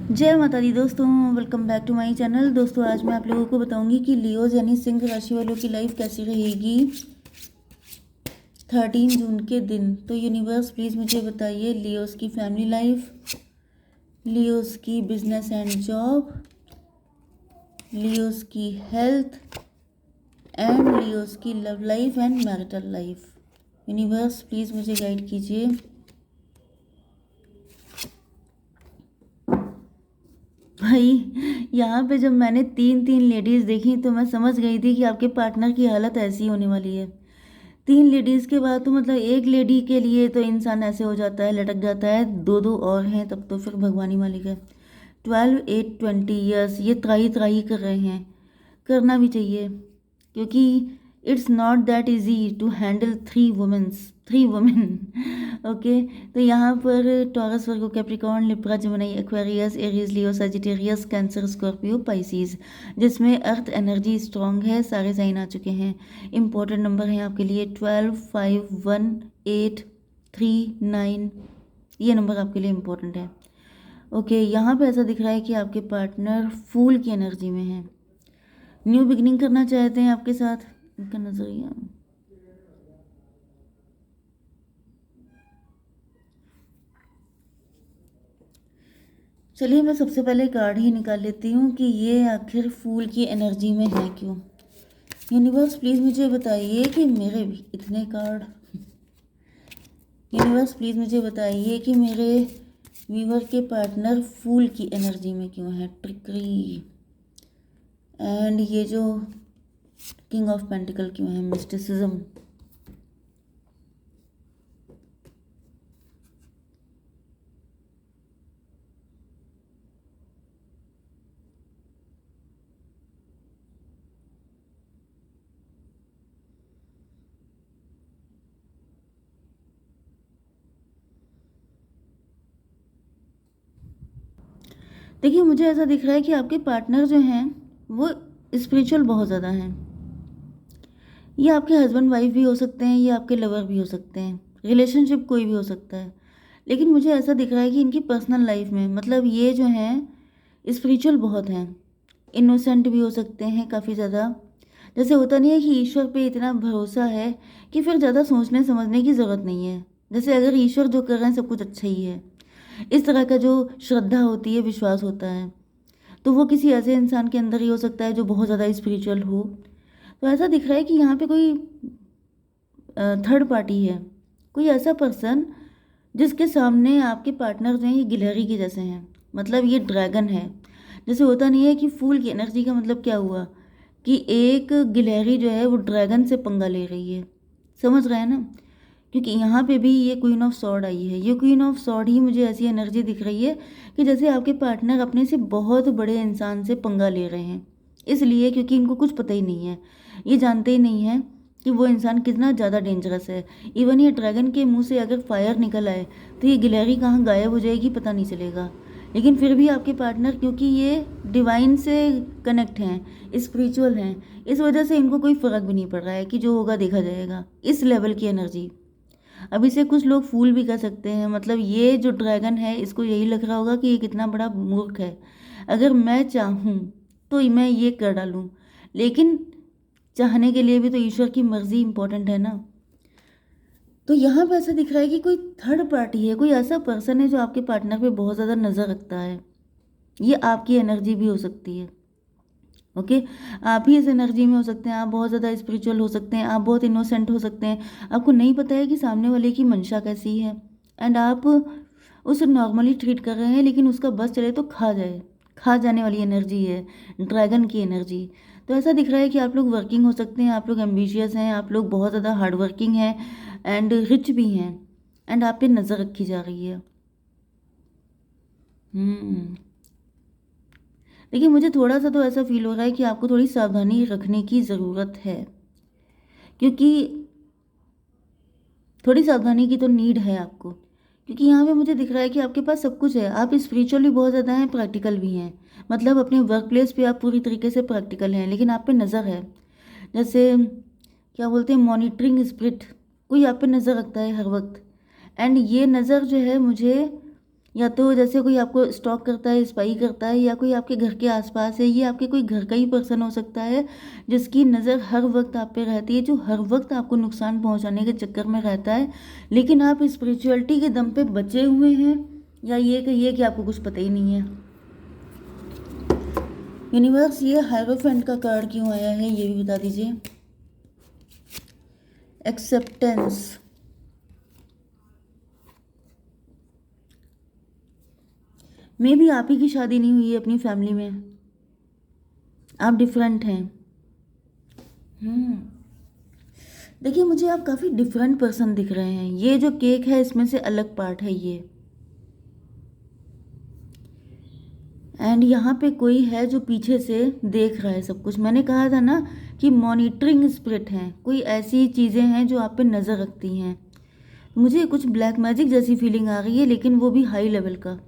जय माता दी दोस्तों, welcome back to my channel. दोस्तों आज मैं आप लोगों को बताऊंगी कि लियोज यानी सिंह राशि वालों की लाइफ कैसी रहेगी 13 जून के दिन। तो यूनिवर्स प्लीज़ मुझे बताइए लियोज की फैमिली लाइफ, लियोज की बिजनेस एंड जॉब, लियोज की हेल्थ एंड लियोज की love life and marital life. Universe please मुझे गाइड कीजिए। भाई यहाँ पे जब मैंने तीन तीन लेडीज़ देखी तो मैं समझ गई थी कि आपके पार्टनर की हालत ऐसी होने वाली है। तीन लेडीज़ के बाद तो मतलब एक लेडी के लिए तो इंसान ऐसे हो जाता है, लटक जाता है। दो दो और हैं तब तो फिर भगवानी मालिक है। 12, 8, 20 ईयर्स ये त्राही त्राही कर रहे हैं। करना भी चाहिए क्योंकि it's not that easy to handle three women okay. तो यहाँ पर Taurus, Virgo, Capricorn, Libra, Gemini, Aquarius, Aries, Leo, Sagittarius, Cancer, Scorpio, Pisces, जिसमें अर्थ एनर्जी स्ट्रॉन्ग है। सारे साइन आ चुके हैं। इंपॉर्टेंट नंबर हैं आपके लिए 12, 5, 1, 8, 3, 9। ये नंबर आपके लिए इम्पोर्टेंट है। ओके यहाँ पे ऐसा दिख रहा है कि आपके पार्टनर फूल की एनर्जी में है। न्यू बिगिनिंग करना चाहते हैं आपके साथ, इनका नजरिया। चलिए मैं सबसे पहले कार्ड ही निकाल लेती हूँ कि ये आखिर फूल की एनर्जी में है क्यों। यूनिवर्स प्लीज़ मुझे बताइए कि मेरे भी इतने कार्ड। यूनिवर्स प्लीज़ मुझे बताइए कि मेरे वीवर के पार्टनर फूल की एनर्जी में क्यों है। ट्रिकरी एंड ये जो किंग ऑफ पेंटिकल क्यों है। मिस्टिसिज्म। देखिए मुझे ऐसा दिख रहा है कि आपके पार्टनर जो हैं वो स्पिरिचुअल बहुत ज़्यादा हैं। ये आपके हस्बैंड वाइफ भी हो सकते हैं, ये आपके लवर भी हो सकते हैं, रिलेशनशिप कोई भी हो सकता है। लेकिन मुझे ऐसा दिख रहा है कि इनकी पर्सनल लाइफ में मतलब ये जो हैं स्पिरिचुअल बहुत हैं। इनोसेंट भी हो सकते हैं काफ़ी ज़्यादा। जैसे होता नहीं है कि ईश्वर पे इतना भरोसा है कि फिर ज़्यादा सोचने समझने की ज़रूरत नहीं है। जैसे अगर ईश्वर जो कर रहे हैं सब कुछ अच्छा ही है, इस तरह का जो श्रद्धा होती है, विश्वास होता है, तो वो किसी ऐसे इंसान के अंदर ही हो सकता है जो बहुत ज़्यादा स्पिरिचुअल हो। तो ऐसा दिख रहा है कि यहाँ पे कोई थर्ड पार्टी है, कोई ऐसा पर्सन जिसके सामने आपके पार्टनर जो हैं ये गिलहरी के जैसे हैं। मतलब ये ड्रैगन है। जैसे होता नहीं है कि फूल की एनर्जी का मतलब क्या हुआ कि एक गिलहरी जो है वो ड्रैगन से पंगा ले रही है। समझ रहे हैं ना। क्योंकि यहाँ पे भी ये क्वीन ऑफ सॉर्ड आई है। ये क्वीन ऑफ सॉर्ड ही मुझे ऐसी एनर्जी दिख रही है कि जैसे आपके पार्टनर अपने से बहुत बड़े इंसान से पंगा ले रहे हैं। इसलिए क्योंकि इनको कुछ पता ही नहीं है, ये जानते ही नहीं है कि वो इंसान कितना ज़्यादा डेंजरस है। इवन ये ड्रैगन के मुंह से अगर फायर निकल आए तो ये गिलहरी कहाँ गायब हो जाएगी पता नहीं चलेगा। लेकिन फिर भी आपके पार्टनर क्योंकि ये डिवाइन से कनेक्ट हैं, स्पिरिचुअल हैं, इस वजह से इनको कोई फ़र्क भी नहीं पड़ रहा है कि जो होगा देखा जाएगा। इस लेवल की एनर्जी। अब इसे कुछ लोग फूल भी कर सकते हैं। मतलब ये जो ड्रैगन है इसको यही लग रहा होगा कि ये कितना बड़ा मूर्ख है, अगर मैं चाहूँ तो मैं ये कर डालूँ। लेकिन चाहने के लिए भी तो ईश्वर की मर्जी इंपॉर्टेंट है ना। तो यहाँ पे ऐसा दिख रहा है कि कोई थर्ड पार्टी है, कोई ऐसा पर्सन है जो आपके पार्टनर पे बहुत ज़्यादा नज़र रखता है। ये आपकी एनर्जी भी हो सकती है। ओके आप ही इस एनर्जी में हो सकते हैं। आप बहुत ज़्यादा स्पिरिचुअल हो सकते हैं, आप बहुत इनोसेंट हो सकते हैं। आपको नहीं पता है कि सामने वाले की मंशा कैसी है एंड आप उसे नॉर्मली ट्रीट कर रहे हैं, लेकिन उसका बस चले तो खा जाने वाली एनर्जी है, ड्रैगन की एनर्जी। तो ऐसा दिख रहा है कि आप लोग वर्किंग हो सकते हैं, आप लोग एम्बिशियस हैं, आप लोग बहुत ज़्यादा हार्ड वर्किंग हैं एंड रिच भी हैं एंड आप पे नज़र रखी जा रही है। देखिए मुझे थोड़ा सा तो ऐसा फील हो रहा है कि आपको थोड़ी सावधानी रखने की ज़रूरत है, क्योंकि थोड़ी सावधानी की तो नीड है आपको। क्योंकि यहाँ पे मुझे दिख रहा है कि आपके पास सब कुछ है, आप स्पिरिचुअल भी बहुत ज़्यादा हैं, प्रैक्टिकल भी हैं। मतलब अपने वर्क प्लेस पे आप पूरी तरीके से प्रैक्टिकल हैं, लेकिन आप पे नज़र है। जैसे क्या बोलते हैं, मॉनिटरिंग स्पिरिट, कोई आप पे नज़र रखता है हर वक्त। एंड ये नज़र जो है मुझे या तो जैसे कोई आपको स्टॉक करता है, स्पाई करता है, या कोई आपके घर के आसपास है, ये आपके कोई घर का ही पर्सन हो सकता है जिसकी नज़र हर वक्त आप पे रहती है, जो हर वक्त आपको नुकसान पहुंचाने के चक्कर में रहता है, लेकिन आप स्पिरिचुअलिटी के दम पे बचे हुए हैं, या ये कहिए कि आपको कुछ पता ही नहीं है। यूनिवर्स, ये हायरोफेंट का कार्ड क्यों आया है ये भी बता दीजिए। एक्सेप्टेंस, मे भी आप ही की शादी नहीं हुई है अपनी फैमिली में, आप डिफरेंट हैं। देखिए, मुझे आप काफ़ी डिफरेंट पर्सन दिख रहे हैं। ये जो केक है इसमें से अलग पार्ट है ये, एंड यहाँ पे कोई है जो पीछे से देख रहा है सब कुछ। मैंने कहा था ना कि मॉनिटरिंग स्पिरिट हैं, कोई ऐसी चीज़ें हैं जो आप पे नज़र रखती हैं। मुझे कुछ ब्लैक मैजिक जैसी फीलिंग आ रही है, लेकिन वो भी हाई लेवल का,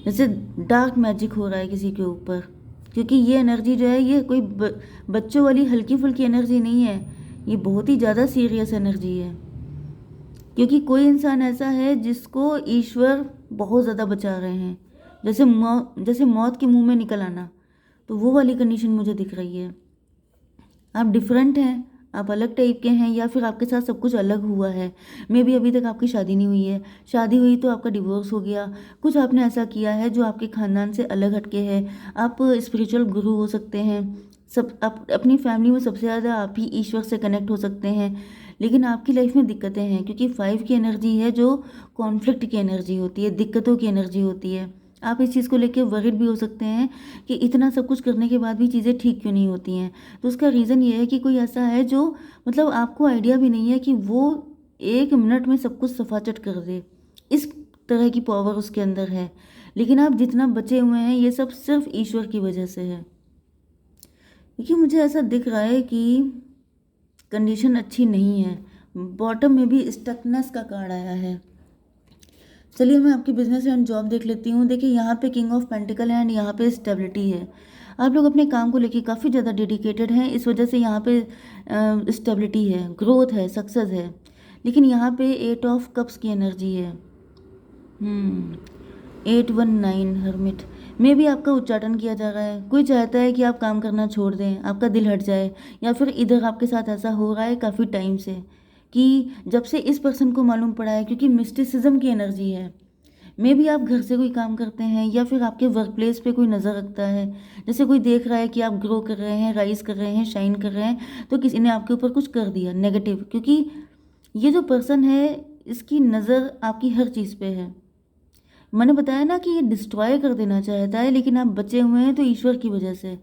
जैसे डार्क मैजिक हो रहा है किसी के ऊपर, क्योंकि ये एनर्जी जो है ये कोई बच्चों वाली हल्की फुल्की एनर्जी नहीं है, ये बहुत ही ज़्यादा सीरियस एनर्जी है। क्योंकि कोई इंसान ऐसा है जिसको ईश्वर बहुत ज़्यादा बचा रहे हैं, जैसे मौत के मुंह में निकल आना, तो वो वाली कंडीशन मुझे दिख रही है। आप डिफरेंट हैं, आप अलग टाइप के हैं, या फिर आपके साथ सब कुछ अलग हुआ है। मे भी अभी तक आपकी शादी नहीं हुई है, शादी हुई तो आपका डिवोर्स हो गया, कुछ आपने ऐसा किया है जो आपके ख़ानदान से अलग हटके है। आप स्पिरिचुअल गुरु हो सकते हैं, सब आप अपनी फैमिली में सबसे ज़्यादा आप ही ईश्वर से कनेक्ट हो सकते हैं, लेकिन आपकी लाइफ में दिक्कतें हैं, क्योंकि 5 की एनर्जी है जो कॉन्फ्लिक्ट की एनर्जी होती है, दिक्कतों की एनर्जी होती है। आप इस चीज़ को लेकर वरिड भी हो सकते हैं कि इतना सब कुछ करने के बाद भी चीज़ें ठीक क्यों नहीं होती हैं। तो उसका रीज़न ये है कि कोई ऐसा है जो मतलब आपको आइडिया भी नहीं है कि वो 1 मिनट में सब कुछ सफाचट कर दे, इस तरह की पावर उसके अंदर है। लेकिन आप जितना बचे हुए हैं ये सब सिर्फ ईश्वर की वजह से है। देखिए, मुझे ऐसा दिख रहा है कि कंडीशन अच्छी नहीं है, बॉटम में भी स्टकनेस का कार्ड आया है। चलिए, मैं आपकी बिजनेस एंड जॉब देख लेती हूँ। देखिए, यहाँ पे किंग ऑफ पेंटिकल है एंड यहाँ पे स्टेबिलिटी है। आप लोग अपने काम को लेके काफ़ी ज़्यादा डेडिकेटेड हैं, इस वजह से यहाँ पे स्टेबिलिटी है, ग्रोथ है, सक्सेस है। लेकिन यहाँ पे 8 ऑफ कप्स की एनर्जी है। 819 हर्मिट में भी आपका उच्चाटन किया जा रहा है। कोई चाहता है कि आप काम करना छोड़ दें, आपका दिल हट जाए, या फिर इधर आपके साथ ऐसा हो रहा है काफ़ी टाइम से कि जब से इस पर्सन को मालूम पड़ा है, क्योंकि मिस्टिसिज्म की एनर्जी है। मे भी आप घर से कोई काम करते हैं, या फिर आपके वर्क प्लेस पे कोई नज़र रखता है, जैसे कोई देख रहा है कि आप ग्रो कर रहे हैं, राइज कर रहे हैं, शाइन कर रहे हैं, तो किसी ने आपके ऊपर कुछ कर दिया नेगेटिव। क्योंकि ये जो पर्सन है इसकी नज़र आपकी हर चीज़ पे है। मैंने बताया ना कि ये डिस्ट्रॉय कर देना चाहता है, लेकिन आप बचे हुए हैं तो ईश्वर की वजह से।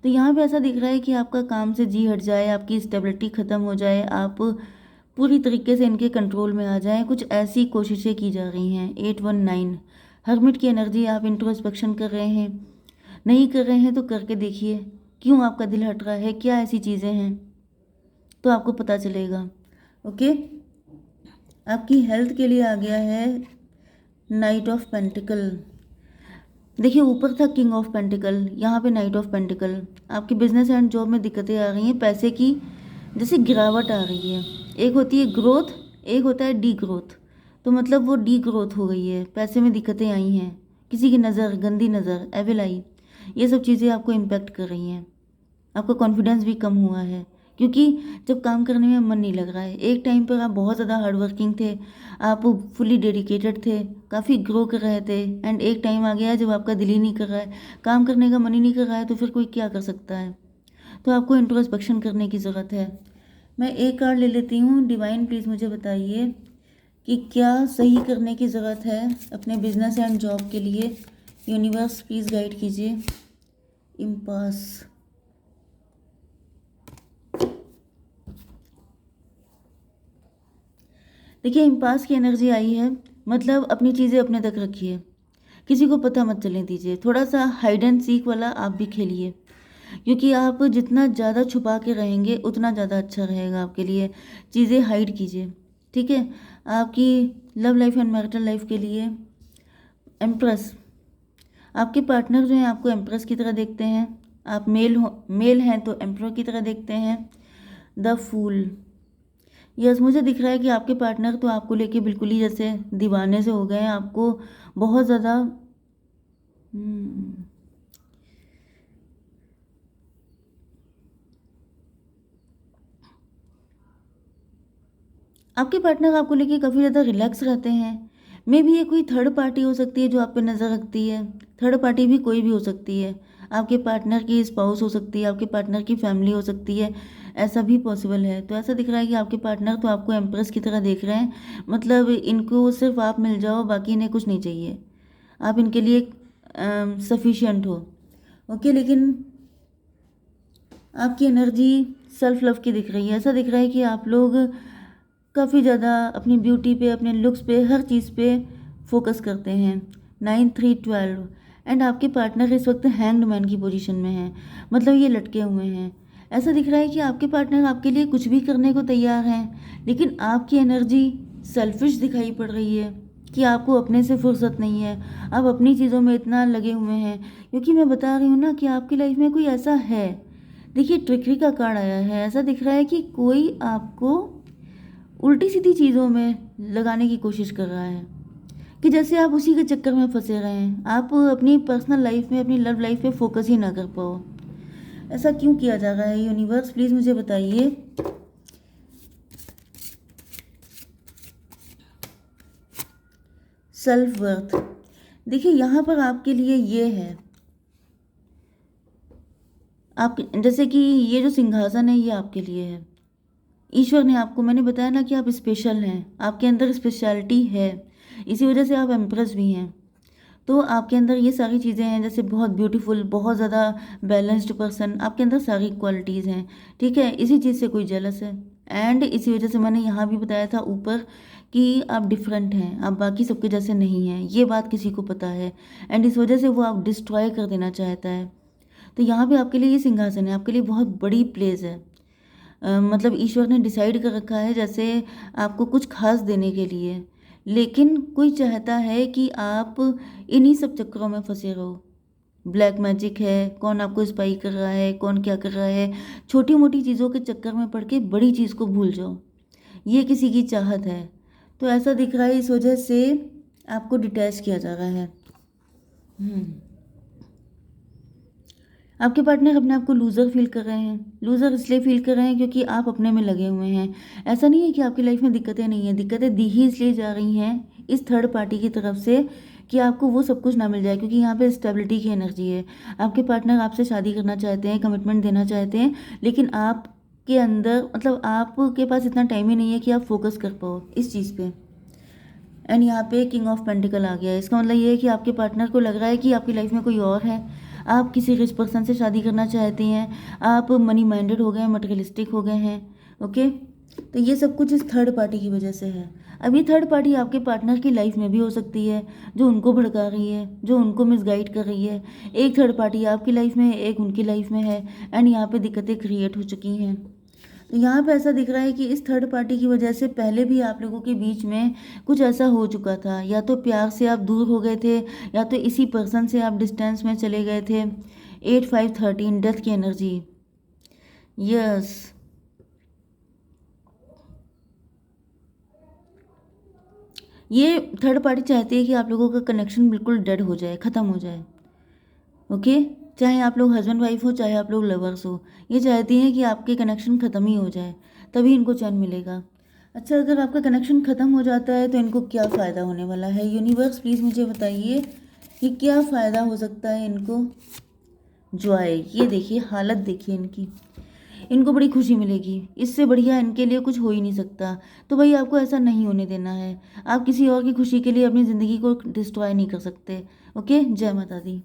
तो यहाँ पे ऐसा दिख रहा है कि आपका काम से जी हट जाए, आपकी स्टेबिलिटी ख़त्म हो जाए, आप पूरी तरीके से इनके कंट्रोल में आ जाएं, कुछ ऐसी कोशिशें की जा रही हैं। 819 हर्मिट की एनर्जी, आप इंट्रोस्पेक्शन कर रहे हैं, नहीं कर रहे हैं तो करके देखिए क्यों आपका दिल हट रहा है, क्या ऐसी चीज़ें हैं, तो आपको पता चलेगा। ओके, आपकी हेल्थ के लिए आ गया है नाइट ऑफ पेंटिकल। देखिए, ऊपर था किंग ऑफ पेंटिकल, यहाँ पे नाइट ऑफ पेंटिकल। आपके बिजनेस एंड जॉब में दिक्कतें आ रही हैं, पैसे की जैसे गिरावट आ रही है। एक होती है ग्रोथ, एक होता है डी ग्रोथ। तो मतलब वो डी ग्रोथ हो गई है, पैसे में दिक्कतें आई हैं, किसी की नज़र, गंदी नज़र, एविल आई, ये सब चीज़ें आपको इम्पेक्ट कर रही हैं। आपका कॉन्फिडेंस भी कम हुआ है, क्योंकि जब काम करने में मन नहीं लग रहा है। एक टाइम पर आप बहुत ज़्यादा हार्ड वर्किंग थे, आप फुली डेडिकेटेड थे, काफ़ी ग्रो कर रहे थे, एंड एक टाइम आ गया है जब आपका दिल ही नहीं कर रहा है, काम करने का मन ही नहीं कर रहा है, तो फिर कोई क्या कर सकता है। तो आपको इंट्रोस्पेक्शन करने की ज़रूरत है। मैं एक कार्ड ले लेती हूँ। डिवाइन प्लीज़ मुझे बताइए कि क्या सही करने की ज़रूरत है अपने बिजनेस एंड जॉब के लिए। यूनिवर्स प्लीज़ गाइड कीजिए। इम्पास, देखिए, इम्पास की एनर्जी आई है, मतलब अपनी चीज़ें अपने तक रखिए, किसी को पता मत चलने दीजिए। थोड़ा सा हाइड एंड सीक वाला आप भी खेलिए, क्योंकि आप जितना ज़्यादा छुपा के रहेंगे उतना ज़्यादा अच्छा रहेगा आपके लिए। चीज़ें हाइड कीजिए, ठीक है। आपकी love life and marital life के लिए एम्प्रेस, आपके पार्टनर जो हैं आपको एम्प्रेस की तरह देखते हैं। आप मेल हैं तो एम्प्रोर की तरह देखते हैं। द फूल, यस, मुझे दिख रहा है कि आपके पार्टनर तो आपको लेके बिल्कुल ही जैसे दीवाने से हो गए हैं, आपको बहुत ज़्यादा हम्म, आपके पार्टनर आपको लेके काफ़ी ज़्यादा रिलैक्स रहते हैं। मे बी ये कोई थर्ड पार्टी हो सकती है जो आप पे नज़र रखती है। थर्ड पार्टी भी कोई भी हो सकती है। आपके पार्टनर की स्पाउस हो सकती है, आपके पार्टनर की फैमिली हो सकती है, ऐसा भी पॉसिबल है। तो ऐसा दिख रहा है कि आपके पार्टनर तो आपको एम्प्रेस की तरह देख रहे हैं, मतलब इनको सिर्फ आप मिल जाओ, बाकी इन्हें कुछ नहीं चाहिए, आप इनके लिए सफिशिएंट हो। ओके, लेकिन आपकी एनर्जी सेल्फ लव की दिख रही है। ऐसा दिख रहा है कि आप लोग काफ़ी ज़्यादा अपनी ब्यूटी पे, अपने लुक्स पे, हर चीज़ पे फोकस करते हैं। 9 3 12 एंड आपके पार्टनर इस वक्त हैंग्ड मैन की पोजीशन में है, मतलब ये लटके हुए हैं। ऐसा दिख रहा है कि आपके पार्टनर आपके लिए कुछ भी करने को तैयार हैं, लेकिन आपकी एनर्जी सेल्फिश दिखाई पड़ रही है कि आपको अपने से फुर्सत नहीं है, आप अपनी चीज़ों में इतना लगे हुए हैं। क्योंकि मैं बता रही हूँ ना कि आपकी लाइफ में कोई ऐसा है, देखिए ट्रिकरी का कार्ड आया है। ऐसा दिख रहा है कि कोई आपको उल्टी सीधी चीज़ों में लगाने की कोशिश कर रहा है, कि जैसे आप उसी के चक्कर में फंसे रहे हैं, आप अपनी पर्सनल लाइफ में, अपनी लव लाइफ पे फोकस ही ना कर पाओ। ऐसा क्यों किया जा रहा है यूनिवर्स, प्लीज़ मुझे बताइए। सेल्फ वर्थ, देखिए यहाँ पर आपके लिए ये है, आप जैसे कि ये जो सिंहासन है ये आपके लिए है। ईश्वर ने आपको, मैंने बताया ना कि आप स्पेशल हैं, आपके अंदर स्पेशलिटी है, इसी वजह से आप एम्प्रेस भी हैं। तो आपके अंदर ये सारी चीज़ें हैं, जैसे बहुत ब्यूटीफुल, बहुत ज़्यादा बैलेंस्ड पर्सन, आपके अंदर सारी क्वालिटीज़ हैं, ठीक है। इसी चीज़ से कोई जेलस है, एंड इसी वजह से मैंने यहाँ भी बताया था ऊपर कि आप डिफरेंट हैं, आप बाकी सबके जैसे नहीं हैं, ये बात किसी को पता है, एंड इस वजह से वो आप डिस्ट्रॉय कर देना चाहता है। तो यहाँ पे आपके लिए ये सिंहासन है, आपके लिए बहुत बड़ी प्लेस है। मतलब ईश्वर ने डिसाइड कर रखा है जैसे आपको कुछ खास देने के लिए, लेकिन कोई चाहता है कि आप इन्हीं सब चक्करों में फंसे रहो। ब्लैक मैजिक है, कौन आपको स्पाई कर रहा है, कौन क्या कर रहा है, छोटी मोटी चीज़ों के चक्कर में पड़ के बड़ी चीज़ को भूल जाओ, ये किसी की चाहत है। तो ऐसा दिख रहा है, इस वजह से आपको डिटैच किया जा रहा है। आपके पार्टनर अपने आप को लूज़र फील कर रहे हैं। लूज़र इसलिए फील कर रहे हैं क्योंकि आप अपने में लगे हुए हैं। ऐसा नहीं है कि आपकी लाइफ में दिक्कतें नहीं हैं, दिक्कतें दी ही इसलिए जा रही हैं इस थर्ड पार्टी की तरफ से कि आपको वो सब कुछ ना मिल जाए, क्योंकि यहाँ पे स्टेबिलिटी की एनर्जी है। आपके पार्टनर आपसे शादी करना चाहते हैं, कमिटमेंट देना चाहते हैं, लेकिन आपके अंदर, मतलब आपके पास इतना टाइम ही नहीं है कि आप फोकस कर पाओ इस चीज़ पे। एंड यहाँ पे किंग ऑफ पेंटिकल आ गया है, इसका मतलब ये है कि आपके पार्टनर को लग रहा है कि आपकी लाइफ में कोई और है, आप किसी रिच पर्सन से शादी करना चाहती हैं, आप मनी माइंडेड हो गए हैं, मटेरियलिस्टिक हो गए हैं। ओके, तो ये सब कुछ इस थर्ड पार्टी की वजह से है। अब ये थर्ड पार्टी आपके पार्टनर की लाइफ में भी हो सकती है, जो उनको भड़का रही है, जो उनको मिसगाइड कर रही है। एक थर्ड पार्टी आपकी लाइफ में है, एक उनकी लाइफ में है, एंड यहाँ पे दिक्कतें क्रिएट हो चुकी हैं। तो यहाँ पे ऐसा दिख रहा है कि इस थर्ड पार्टी की वजह से पहले भी आप लोगों के बीच में कुछ ऐसा हो चुका था, या तो प्यार से आप दूर हो गए थे, या तो इसी पर्सन से आप डिस्टेंस में चले गए थे। 8 5 13 डेथ की एनर्जी, यस। ये थर्ड पार्टी चाहती है कि आप लोगों का कनेक्शन बिल्कुल डेड हो जाए, ख़त्म हो जाए। ओके, चाहे आप लोग हस्बैंड वाइफ हो, चाहे आप लोग लवर्स हो, ये चाहती हैं कि आपके कनेक्शन ख़त्म ही हो जाए, तभी इनको चैन मिलेगा। अच्छा, अगर आपका कनेक्शन ख़त्म हो जाता है तो इनको क्या फ़ायदा होने वाला है यूनिवर्स, प्लीज़ मुझे बताइए कि क्या फ़ायदा हो सकता है इनको। जॉय, ये देखिए हालत देखिए इनकी, इनको बड़ी खुशी मिलेगी, इससे बढ़िया इनके लिए कुछ हो ही नहीं सकता। तो भाई आपको ऐसा नहीं होने देना है, आप किसी और की खुशी के लिए अपनी ज़िंदगी को डिस्ट्रॉय नहीं कर सकते। ओके, जय माता दी।